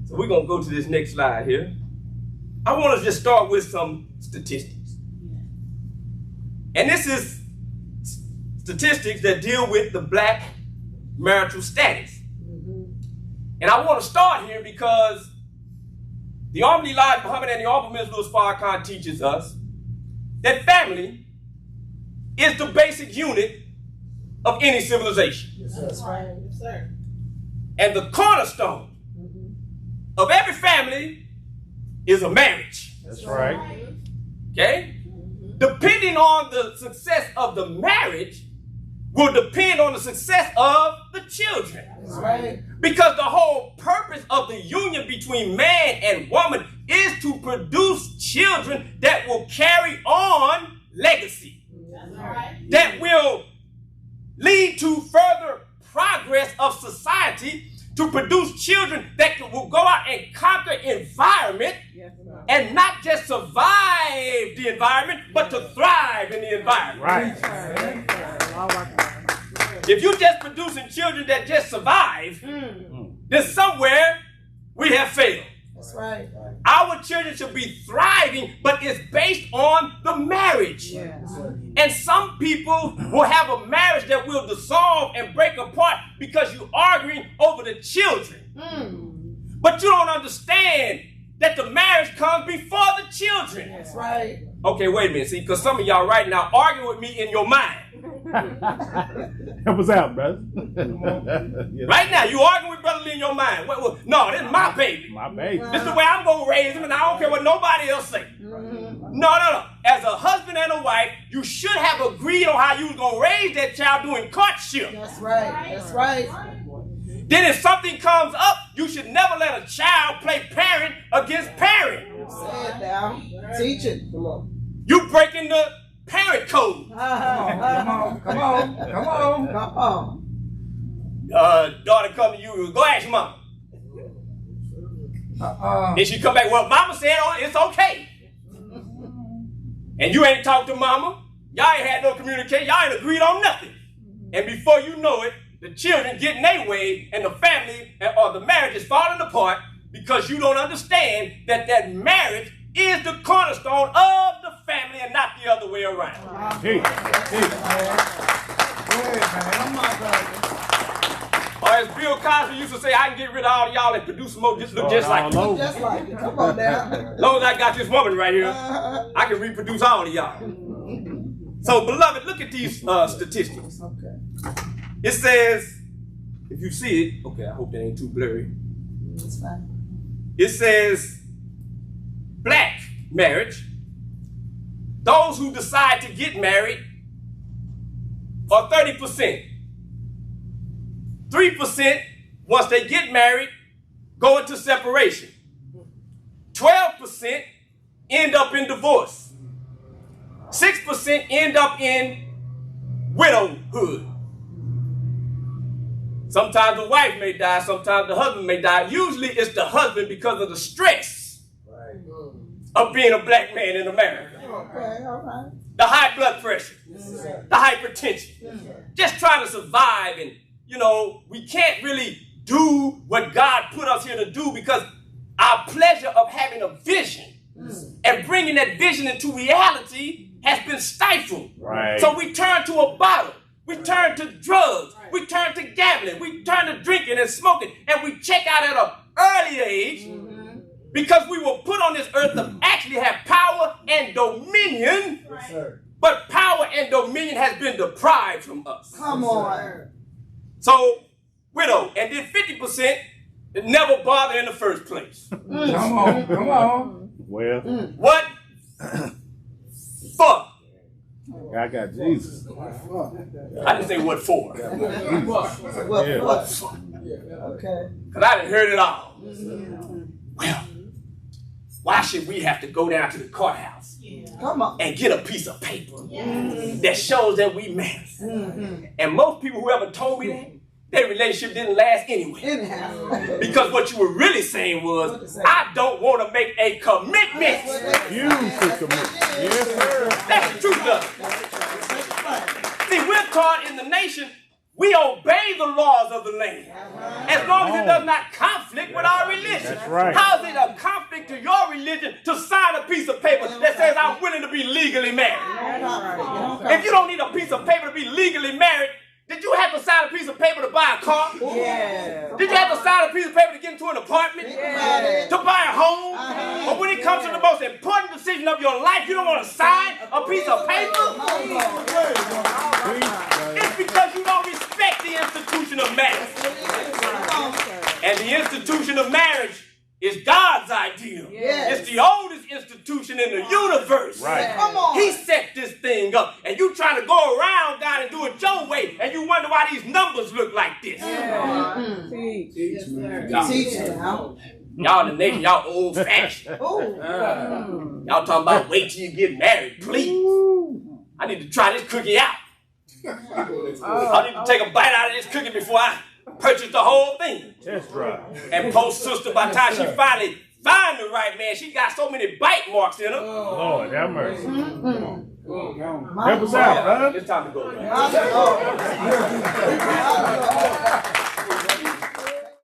So we're going to go to this next slide here. I want to just start with some statistics. And this is statistics that deal with the black marital status. And I want to start here because the Albany Elijah Muhammad and the Auburn Minister Louis Farrakhan teaches us that family is the basic unit of any civilization. Yes, sir. That's right. Yes, sir. And the cornerstone of every family is a marriage. That's right. Okay? Depending on the success of the marriage will depend on the success of the children. That's right. Because the whole purpose of the union between man and woman is to produce children that will carry on legacy. That's right. That will lead to further progress of society, to produce children that will go out and conquer environment, and not just survive the environment, but to thrive in the environment. Right. If you're just producing children that just survive, then somewhere we have failed. That's right. Our children should be thriving, but it's based on the marriage. Yes. And some people will have a marriage that will dissolve and break apart because you're arguing over the children. But you don't understand that the marriage comes before the children. That's right. Okay, wait a minute. See, because some of y'all right now arguing with me in your mind. Help us out, brother. Right now, you arguing with Brother Lee in your mind. No, this is my baby. My baby. This is the way I'm going to raise him, and I don't care what nobody else say. No. As a husband and a wife, you should have agreed on how you was going to raise that child doing courtship. That's right. That's right. Then if something comes up, you should never let a child play parent against parent. Say it now. Teach it. Come on. You breaking the parent code. Come on. Daughter come to you, go ask your mama. Then she come back, well, mama said it's okay. And you ain't talked to mama. Y'all ain't had no communication. Y'all ain't agreed on nothing. And before you know it, the children get in their way and the family or the marriage is falling apart because you don't understand that marriage is the cornerstone of the family and not the other way around. Hey. Or as Bill Cosby used to say, I can get rid of all of y'all and produce more just look just like me. Just like it. Come on now. As long as I got this woman right here, I can reproduce all of y'all. So, beloved, look at these statistics. Okay. It says, if you see it, okay, I hope that ain't too blurry. That's fine. It says, black marriage, those who decide to get married are 30%. 3%, once they get married, go into separation. 12% end up in divorce. 6% end up in widowhood. Sometimes the wife may die, sometimes the husband may die. Usually it's the husband because of the stress of being a black man in America. Okay, all right. The high blood pressure, the hypertension, just trying to survive. And, we can't really do what God put us here to do because our pleasure of having a vision and bringing that vision into reality has been stifled. Right. So we turn to a bottle. We turn to drugs. We turn to gambling. We turn to drinking and smoking. And we check out at an early age because we were put on this earth to actually have power and dominion. Yes, sir. But power and dominion has been deprived from us. Come on. So, widow. And then 50% never bother in the first place. Come on. Well, What? Fuck. I got Jesus. I didn't say what for. What? Okay. Because I done heard it all. Well, why should we have to go down to the courthouse Come on. and get a piece of paper that shows that we married? And most people who ever told me that, their relationship didn't last anyway. Anyhow. Because what you were really saying was, I don't want to make a commitment. You should commit. Yes, sir. That's the truth of it. See, we're taught in the nation, we obey the laws of the land. As long as it does not conflict with our religion. right. How is it a conflict to your religion to sign a piece of paper that says I'm willing to be legally married? If you don't need a piece of paper to be legally married, did you have to sign a piece of paper to buy a car? Yeah. Did you have to sign a piece of paper to get into an apartment? Yeah. To buy a home? But when it comes to the most important decision of your life, you don't want to sign a piece of paper? It's because you don't respect the institution of marriage. And the institution of marriage is God's ideal. Yes. It's the oldest institution in the universe. Right. Come on. He set this thing up, and you trying to go around God and do it your way, and you wonder why these numbers look like this. Teach now. Y'all the nation, y'all old-fashioned. Y'all talking about wait till you get married, please. I need to try this cookie out. I need to take a bite out of this cookie before I purchase the whole thing. Test drive. And post sister, by the time she finally find the right man, she got so many bite marks in her. Lord, have mercy. My Help us out, brother. It's time to go. My Lord.